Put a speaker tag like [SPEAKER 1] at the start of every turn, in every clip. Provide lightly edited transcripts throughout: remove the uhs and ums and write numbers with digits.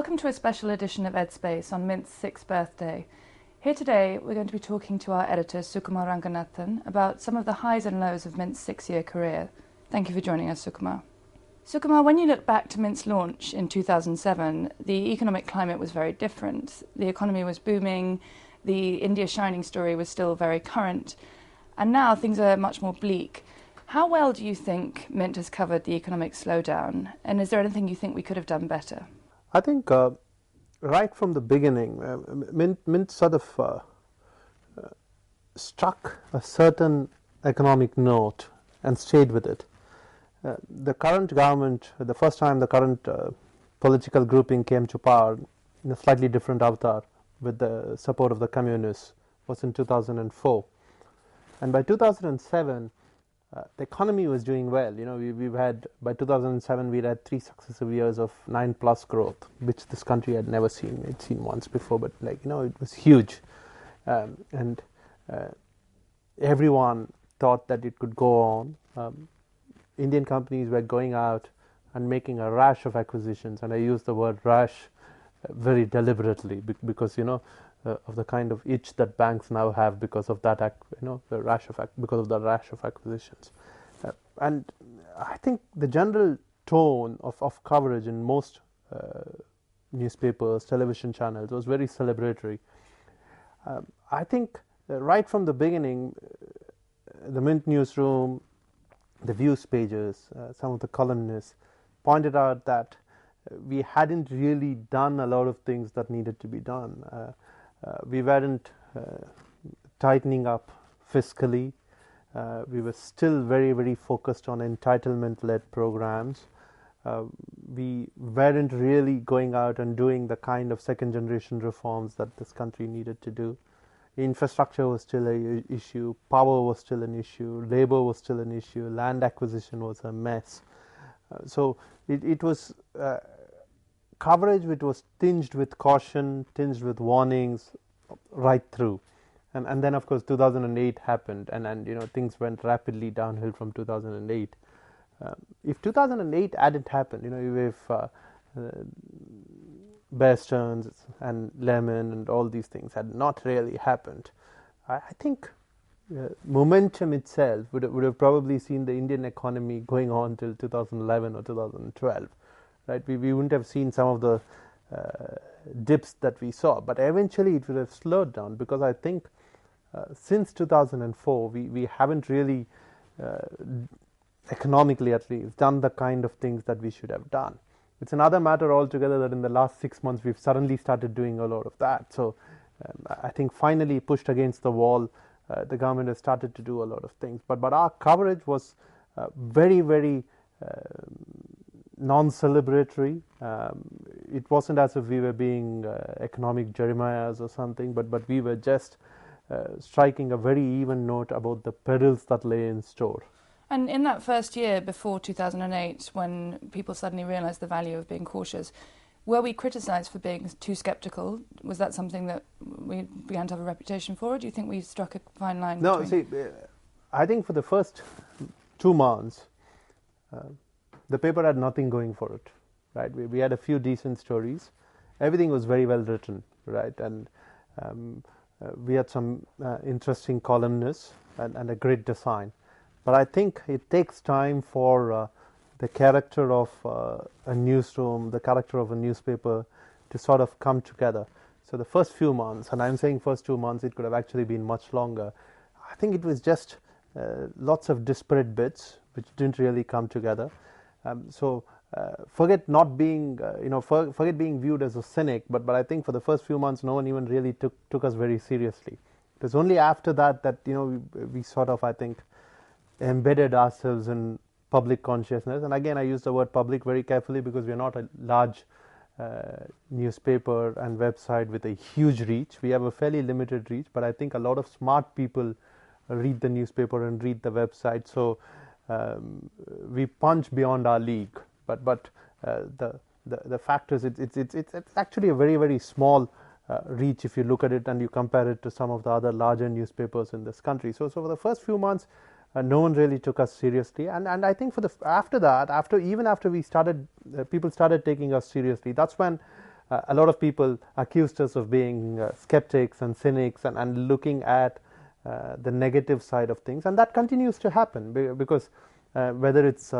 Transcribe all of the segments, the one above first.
[SPEAKER 1] Welcome to a special edition of EdSpace on Mint's 6th birthday. Here today we're going to be talking to our editor Sukumar about some of the highs and lows of Mint's 6-year career. Thank you for joining us, Sukumar. Sukumar, when you look back to Mint's launch in 2007, the economic climate was very different. The economy was booming, the India shining story was still very current, and now things are much more bleak. How well do you think Mint has covered the economic slowdown, and is there anything you think we could have done better?
[SPEAKER 2] I think right from the beginning, Mint sort of struck a certain economic note and stayed with it. The current government, the first time the current political grouping came to power in a slightly different avatar with the support of the communists, was in 2004. And by 2007, the economy was doing well. You know, we've had, by 2007, we'd had 3 successive years of 9+ growth, which this country had never seen. It's seen once before, but it was huge. And everyone thought that it could go on. Indian companies were going out and making a rash of acquisitions, and I use the word rash very deliberately because of the kind of itch that banks now have because of that because of the rash of acquisitions. And I think the general tone of coverage in most newspapers, television channels was very celebratory. I think right from the beginning, the Mint newsroom, the views pages, some of the columnists pointed out that we hadn't really done a lot of things that needed to be done. We weren't tightening up fiscally. We were still very, very focused on entitlement-led programs. We weren't really going out and doing the kind of second-generation reforms that this country needed to do. Infrastructure was still an issue, power was still an issue, labor was still an issue, land acquisition was a mess. So it was coverage which was tinged with caution, tinged with warnings right through. And then, of course, 2008 happened, and things went rapidly downhill from 2008. If 2008 hadn't happened, if Bear Stearns and Lemon and all these things had not really happened, I think momentum itself would have probably seen the Indian economy going on till 2011 or 2012. Right? We wouldn't have seen some of the dips that we saw, but eventually it would have slowed down because I think since 2004 we haven't really, economically at least, done the kind of things that we should have done. It's another matter altogether that in the last 6 months we've suddenly started doing a lot of that. So I think finally pushed against the wall, the government has started to do a lot of things. But our coverage was very, very non-celebratory. It wasn't as if we were being economic Jeremiahs or something, but we were just striking a very even note about the perils that lay in store.
[SPEAKER 1] And in that first year before 2008, when people suddenly realised the value of being cautious, were we criticised for being too sceptical? Was that something that we began to have a reputation for, or do you think we struck a fine line?
[SPEAKER 2] No, see, I think for the first 2 months, the paper had nothing going for it. Right? We had a few decent stories. Everything was very well written, right? And we had some interesting columnists and a great design. But I think it takes time for the character of a newsroom, the character of a newspaper to sort of come together. So the first few months, and I'm saying first 2 months, it could have actually been much longer. I think it was just lots of disparate bits which didn't really come together. Forget not being, forget being viewed as a cynic, but I think for the first few months, no one even really took us very seriously. It was only after that we sort of, I think, embedded ourselves in public consciousness. And again, I use the word public very carefully because we are not a large newspaper and website with a huge reach. We have a fairly limited reach, but I think a lot of smart people read the newspaper and read the website. So we punch beyond our league. But the fact is, it's actually a very, very small reach if you look at it and you compare it to some of the other larger newspapers in this country. So for the first few months, no one really took us seriously, and I think even after we started, people started taking us seriously. That's when a lot of people accused us of being skeptics and cynics and looking at the negative side of things, and that continues to happen because whether it's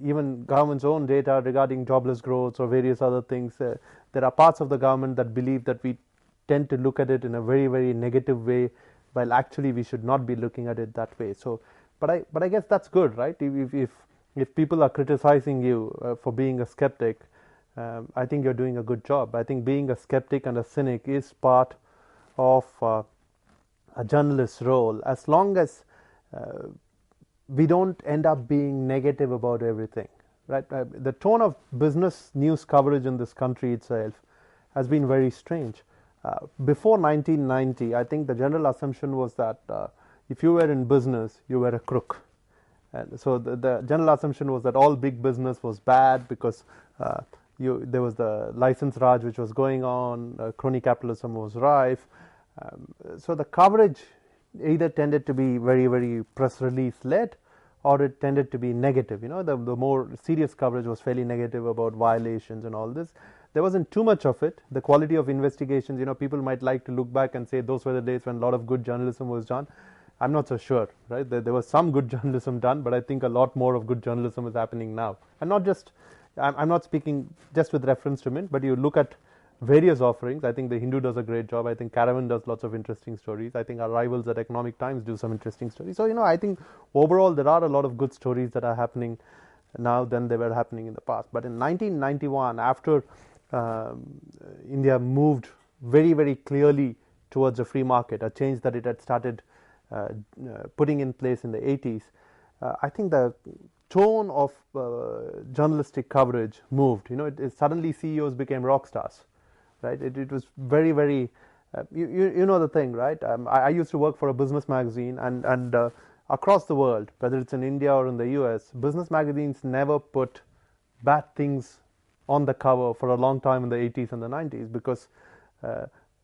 [SPEAKER 2] even government's own data regarding jobless growth or various other things, there are parts of the government that believe that we tend to look at it in a very, very negative way, while actually we should not be looking at it that way. So, but I guess that's good, right? If people are criticizing you for being a skeptic, I think you're doing a good job. I think being a skeptic and a cynic is part of a journalist's role, as long as we don't end up being negative about everything, right? The tone of business news coverage in this country itself has been very strange. Before 1990, I think the general assumption was that if you were in business, you were a crook. And so the general assumption was that all big business was bad because there was the license raj which was going on, crony capitalism was rife. So the coverage either tended to be very, very press release led, or it tended to be negative. You know, the more serious coverage was fairly negative about violations and all this. There wasn't too much of it. The quality of investigations, you know, people might like to look back and say those were the days when a lot of good journalism was done. I'm not so sure, right? There was some good journalism done, but I think a lot more of good journalism is happening now. And not just, I'm not speaking just with reference to Mint, but you look at various offerings. I think the Hindu does a great job. I think Caravan does lots of interesting stories. I think our rivals at Economic Times do some interesting stories. So, you know, I think overall there are a lot of good stories that are happening now than they were happening in the past. But in 1991, after India moved very, very clearly towards a free market, a change that it had started putting in place in the 80s, I think the tone of journalistic coverage moved. You know, suddenly CEOs became rock stars. Right? It was very, very, you know the thing, right? I used to work for a business magazine, and across the world, whether it's in India or in the US, business magazines never put bad things on the cover for a long time in the 80s and the 90s because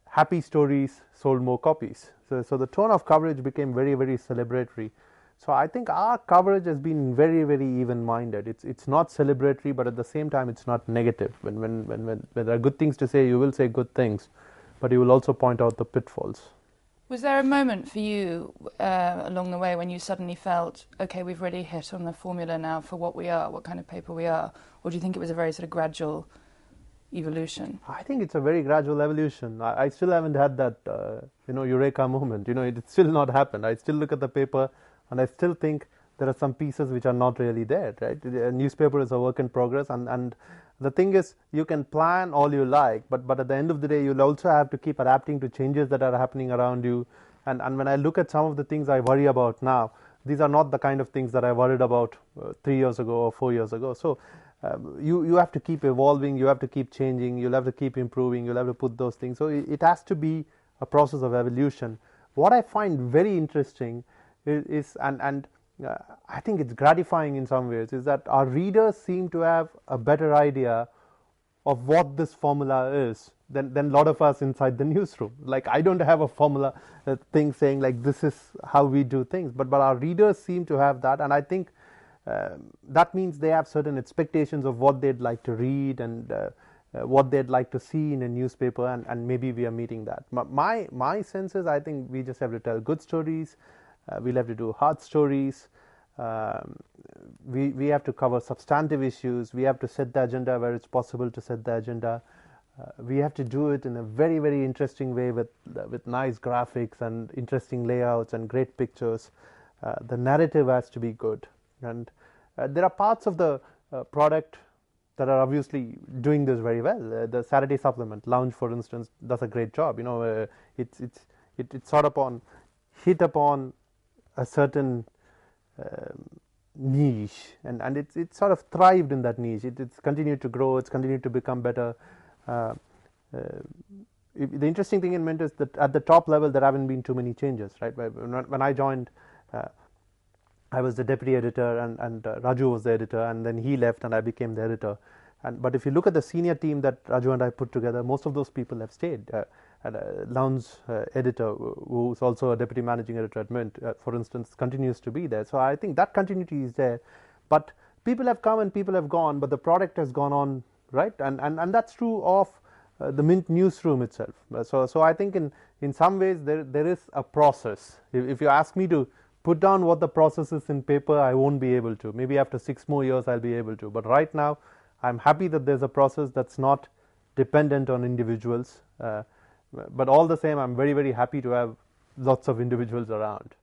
[SPEAKER 2] happy stories sold more copies. So the tone of coverage became very, very celebratory. So I think our coverage has been very, very even-minded. It's not celebratory, but at the same time, it's not negative. When there are good things to say, you will say good things, but you will also point out the pitfalls.
[SPEAKER 1] Was there a moment for you along the way when you suddenly felt, okay, we've really hit on the formula now for what we are, what kind of paper we are? Or do you think it was a very sort of gradual evolution?
[SPEAKER 2] I think it's a very gradual evolution. I still haven't had that, eureka moment. You know, it's still not happened. I still look at the paper and I still think there are some pieces which are not really there, right? A newspaper is a work in progress, and the thing is, you can plan all you like, but at the end of the day, you'll also have to keep adapting to changes that are happening around you. And when I look at some of the things I worry about now, these are not the kind of things that I worried about 3 years ago or 4 years ago. So you have to keep evolving, you have to keep changing, you'll have to keep improving, you'll have to put those things. So it has to be a process of evolution. What I find very interesting is I think it's gratifying in some ways, is that our readers seem to have a better idea of what this formula is than a lot of us inside the newsroom. Like, I don't have a formula thing saying like this is how we do things, but our readers seem to have that, and I think that means they have certain expectations of what they'd like to read and what they'd like to see in a newspaper, and maybe we are meeting that. My sense is, I think we just have to tell good stories. We'll have to do hard stories. We have to cover substantive issues. We have to set the agenda where it's possible to set the agenda. We have to do it in a very, very interesting way with nice graphics and interesting layouts and great pictures. The narrative has to be good. And there are parts of the product that are obviously doing this very well. The Saturday supplement, Lounge, for instance, does a great job. You know, it's sort of hit upon a certain niche, and it's sort of thrived in that niche. It's continued to grow. It's continued to become better. The interesting thing in Mint is that at the top level there haven't been too many changes. Right? When I joined, I was the deputy editor, and Raju was the editor, and then he left, and I became the editor. But if you look at the senior team that Raju and I put together, most of those people have stayed. Lounge's editor, who's also a deputy managing editor at Mint, for instance, continues to be there. So I think that continuity is there. But people have come and people have gone, but the product has gone on right? And that's true of the Mint newsroom itself. So I think in some ways there is a process. If you ask me to put down what the process is in paper, I won't be able to. Maybe after 6 more years I'll be able to. But right now, I'm happy that there's a process that's not dependent on individuals. But all the same, I'm very, very happy to have lots of individuals around.